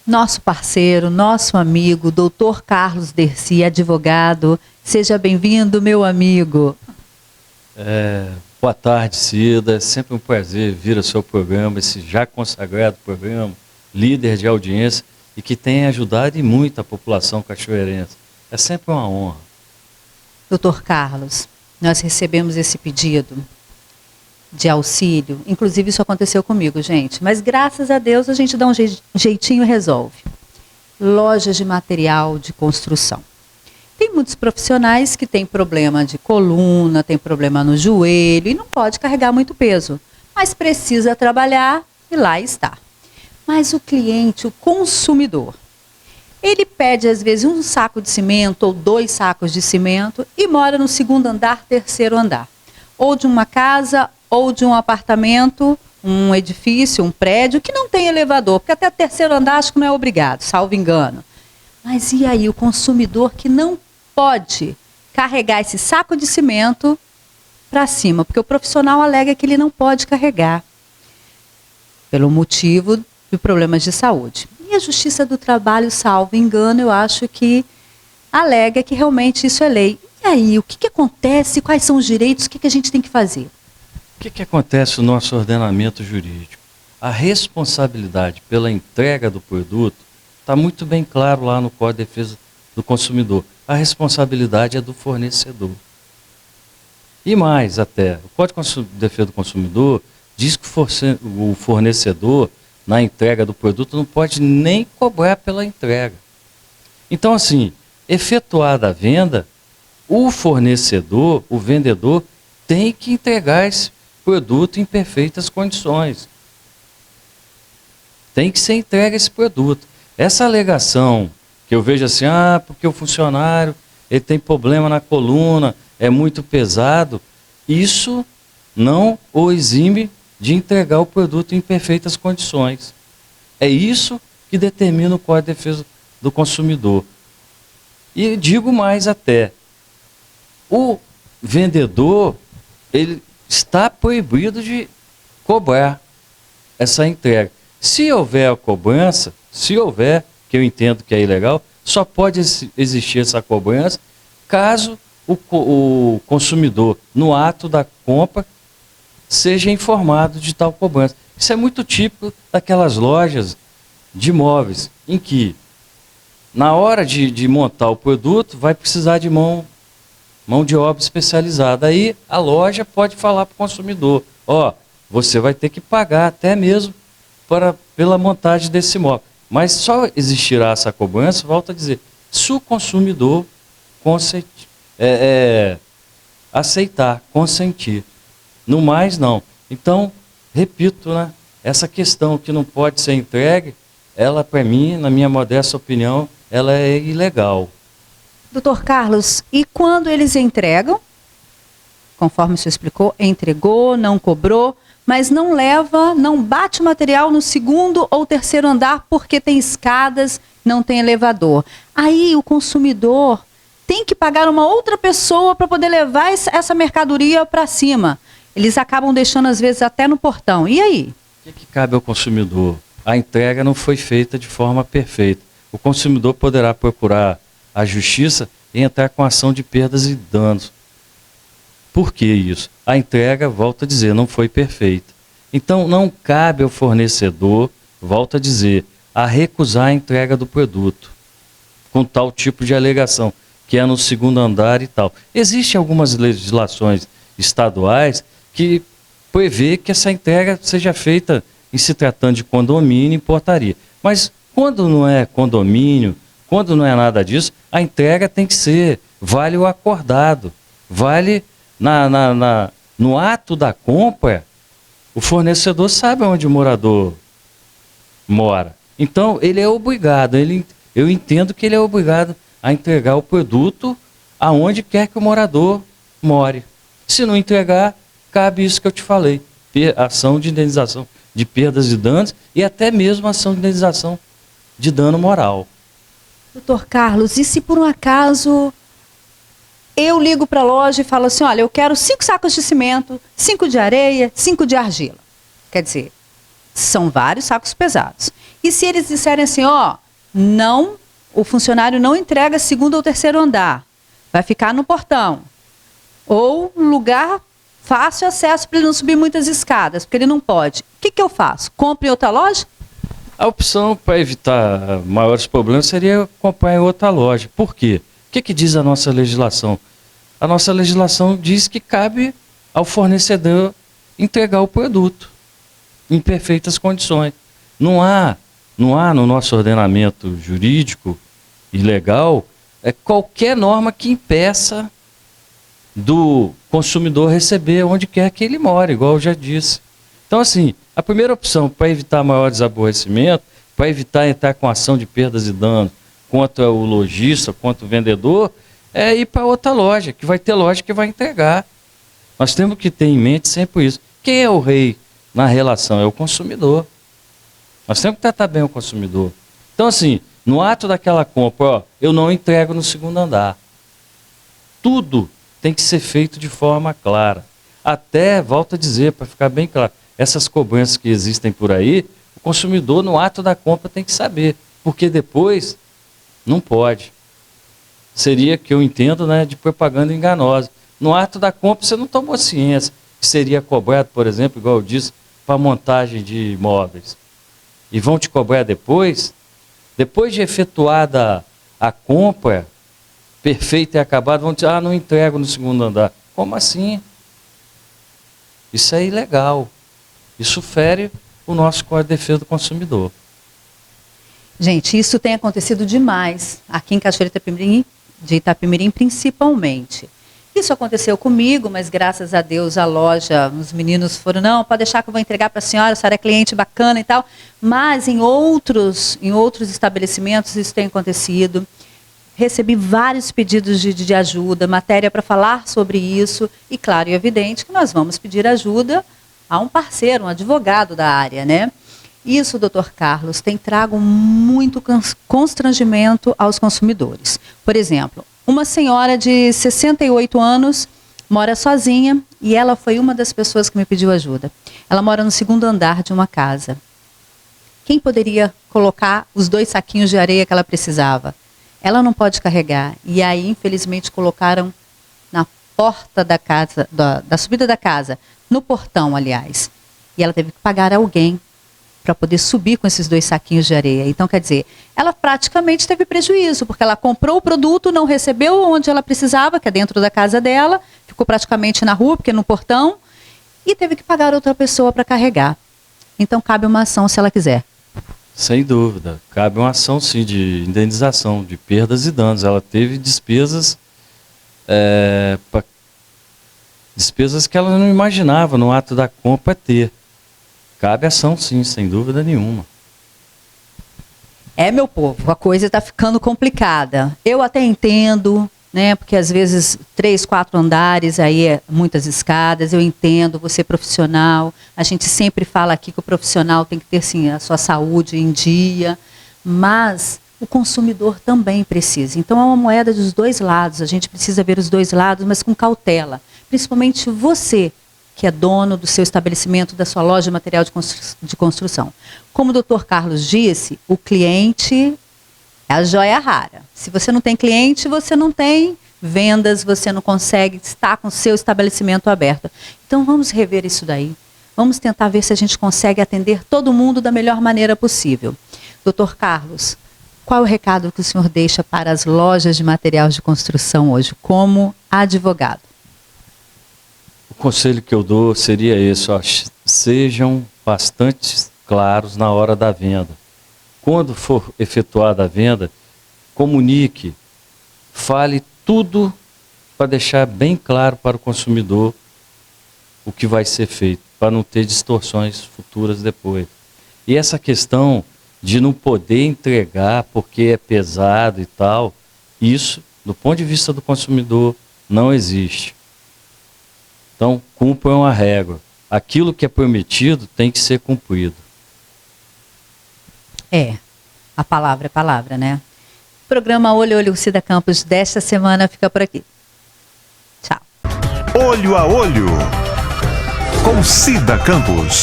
nosso parceiro, nosso amigo, Dr. Carlos Dercy, advogado. Seja bem-vindo, meu amigo. Boa tarde, Cida. É sempre um prazer vir ao seu programa, esse já consagrado programa, líder de audiência e que tem ajudado e muito a população cachoeirense. É sempre uma honra. Dr. Carlos, nós recebemos esse pedido de auxílio. Inclusive, isso aconteceu comigo, gente. Mas, graças a Deus, a gente dá um jeitinho e resolve. Lojas de material de construção. Tem muitos profissionais que têm problema de coluna, tem problema no joelho e não pode carregar muito peso. Mas precisa trabalhar e lá está. Mas o cliente, o consumidor, ele pede, às vezes, um saco de cimento ou 2 sacos de cimento e mora no 2º andar, 3º andar. Ou de uma casa ou de um apartamento, um edifício, um prédio que não tem elevador, porque até 3º andar acho que não é obrigado, salvo engano. Mas e aí o consumidor que não pode carregar esse saco de cimento para cima, porque o profissional alega que ele não pode carregar, pelo motivo de problemas de saúde. E a Justiça do Trabalho, salvo engano, eu acho que alega que realmente isso é lei. E aí, o que acontece? Quais são os direitos? O que a gente tem que fazer? O que acontece no nosso ordenamento jurídico? A responsabilidade pela entrega do produto está muito bem claro lá no Código de Defesa do Consumidor. A responsabilidade é do fornecedor. E mais até, o Código de Defesa do Consumidor diz que o fornecedor, na entrega do produto, não pode nem cobrar pela entrega. Então, assim, efetuada a venda, o fornecedor, o vendedor, tem que entregar esse produto em perfeitas condições. Tem que ser entregue esse produto. Essa alegação que eu vejo assim, porque o funcionário ele tem problema na coluna, é muito pesado, isso não o exime de entregar o produto em perfeitas condições. É isso que determina o Código de Defesa do Consumidor. E digo mais até, o vendedor, ele está proibido de cobrar essa entrega. Se houver a cobrança, que eu entendo que é ilegal, só pode existir essa cobrança caso o consumidor, no ato da compra, seja informado de tal cobrança. Isso é muito típico daquelas lojas de imóveis, em que, na hora de montar o produto, vai precisar de mão de obra especializada. Aí a loja pode falar para o consumidor, você vai ter que pagar até mesmo pela montagem desse imóvel. Mas só existirá essa cobrança, volto a dizer, se o consumidor aceitar, consentir. No mais, não. Então, repito, essa questão que não pode ser entregue, ela, para mim, na minha modesta opinião, ela é ilegal. Doutor Carlos, e quando eles entregam, conforme o senhor explicou, entregou, não cobrou, mas não leva, não bate o material no 2º ou 3º andar porque tem escadas, não tem elevador. Aí o consumidor tem que pagar uma outra pessoa para poder levar essa mercadoria para cima. Eles acabam deixando, às vezes, até no portão. E aí? O que cabe ao consumidor? A entrega não foi feita de forma perfeita. O consumidor poderá procurar a justiça e entrar com ação de perdas e danos. Por que isso? A entrega, volto a dizer, não foi perfeita. Então, não cabe ao fornecedor, volto a dizer, a recusar a entrega do produto, com tal tipo de alegação, que é no 2º andar e tal. Existem algumas legislações estaduais que prevê que essa entrega seja feita em se tratando de condomínio e portaria. Mas quando não é condomínio, quando não é nada disso, a entrega tem que ser, vale o acordado, vale no ato da compra, o fornecedor sabe onde o morador mora. Então, ele é obrigado, eu entendo que ele é obrigado a entregar o produto aonde quer que o morador more. Se não entregar, cabe isso que eu te falei, ação de indenização de perdas e danos e até mesmo ação de indenização de dano moral. Doutor Carlos, e se por um acaso eu ligo para a loja e falo assim, olha, eu quero 5 sacos de cimento, 5 de areia, 5 de argila. Quer dizer, são vários sacos pesados. E se eles disserem assim, ó, não, o funcionário não entrega segundo ou terceiro andar, vai ficar no portão, ou um lugar fácil acesso para ele não subir muitas escadas, porque ele não pode. O que eu faço? Compro em outra loja? A opção para evitar maiores problemas seria comprar em outra loja. Por quê? O que diz a nossa legislação? A nossa legislação diz que cabe ao fornecedor entregar o produto em perfeitas condições. Não há no nosso ordenamento jurídico e legal qualquer norma que impeça do consumidor receber onde quer que ele mora, igual eu já disse. Então, assim, a primeira opção para evitar maior desaborrecimento, para evitar entrar com ação de perdas e danos contra o lojista, contra o vendedor, é ir para outra loja, que vai ter loja que vai entregar. Nós temos que ter em mente sempre isso. Quem é o rei na relação? É o consumidor. Nós temos que tratar bem o consumidor. Então, assim, no ato daquela compra, ó, eu não entrego no segundo andar. Tudo tem que ser feito de forma clara. Até, volto a dizer, para ficar bem claro, essas cobranças que existem por aí, o consumidor no ato da compra tem que saber, porque depois não pode. Seria, que eu entendo, né, de propaganda enganosa. No ato da compra você não tomou ciência que seria cobrado, por exemplo, igual eu disse, para montagem de imóveis. E vão te cobrar depois de efetuada a compra perfeita e acabada, vão dizer, não entrego no segundo andar. Como assim? Isso é ilegal. Isso fere o nosso Código de Defesa do Consumidor. Gente, isso tem acontecido demais aqui em Cachoeira de Itapemirim, principalmente. Isso aconteceu comigo, mas graças a Deus a loja, os meninos foram, não, pode deixar que eu vou entregar para a senhora é cliente bacana e tal. Mas em outros estabelecimentos isso tem acontecido. Recebi vários pedidos de ajuda, matéria para falar sobre isso. E claro e evidente que nós vamos pedir ajuda a um parceiro, um advogado da área, né? Isso, doutor Carlos, tem trago muito constrangimento aos consumidores. Por exemplo, uma senhora de 68 anos mora sozinha e ela foi uma das pessoas que me pediu ajuda. Ela mora no segundo andar de uma casa. Quem poderia colocar os 2 saquinhos de areia que ela precisava? Ela não pode carregar. E aí, infelizmente, colocaram na porta da casa, da subida da casa, no portão, aliás. E ela teve que pagar alguém para poder subir com esses 2 saquinhos de areia. Então, quer dizer, ela praticamente teve prejuízo, porque ela comprou o produto, não recebeu onde ela precisava, que é dentro da casa dela, ficou praticamente na rua, porque no portão, e teve que pagar outra pessoa para carregar. Então, cabe uma ação se ela quiser. Sem dúvida. Cabe uma ação, sim, de indenização, de perdas e danos. Ela teve despesas, despesas que ela não imaginava no ato da compra ter. Cabe ação, sim, sem dúvida nenhuma. Meu povo, a coisa está ficando complicada. Eu até entendo, né, porque às vezes 3, 4 andares, aí muitas escadas, eu entendo, você é profissional, a gente sempre fala aqui que o profissional tem que ter, sim, a sua saúde em dia, mas o consumidor também precisa. Então é uma moeda dos 2 lados, a gente precisa ver os 2 lados, mas com cautela. Principalmente você, que é dono do seu estabelecimento, da sua loja de material de construção. Como o doutor Carlos disse, o cliente é a joia rara. Se você não tem cliente, você não tem vendas, você não consegue estar com o seu estabelecimento aberto. Então vamos rever isso daí. Vamos tentar ver se a gente consegue atender todo mundo da melhor maneira possível. Doutor Carlos, qual é o recado que o senhor deixa para as lojas de material de construção hoje, como advogado? O conselho que eu dou seria esse, ó, sejam bastante claros na hora da venda. Quando for efetuada a venda, comunique, fale tudo para deixar bem claro para o consumidor o que vai ser feito, para não ter distorções futuras depois. E essa questão de não poder entregar porque é pesado e tal, isso, do ponto de vista do consumidor, não existe. Então, cumpram a regra. Aquilo que é prometido tem que ser cumprido. A palavra é palavra, né? O programa Olho a Olho Cida Campos desta semana fica por aqui. Tchau. Olho a Olho com Cida Campos.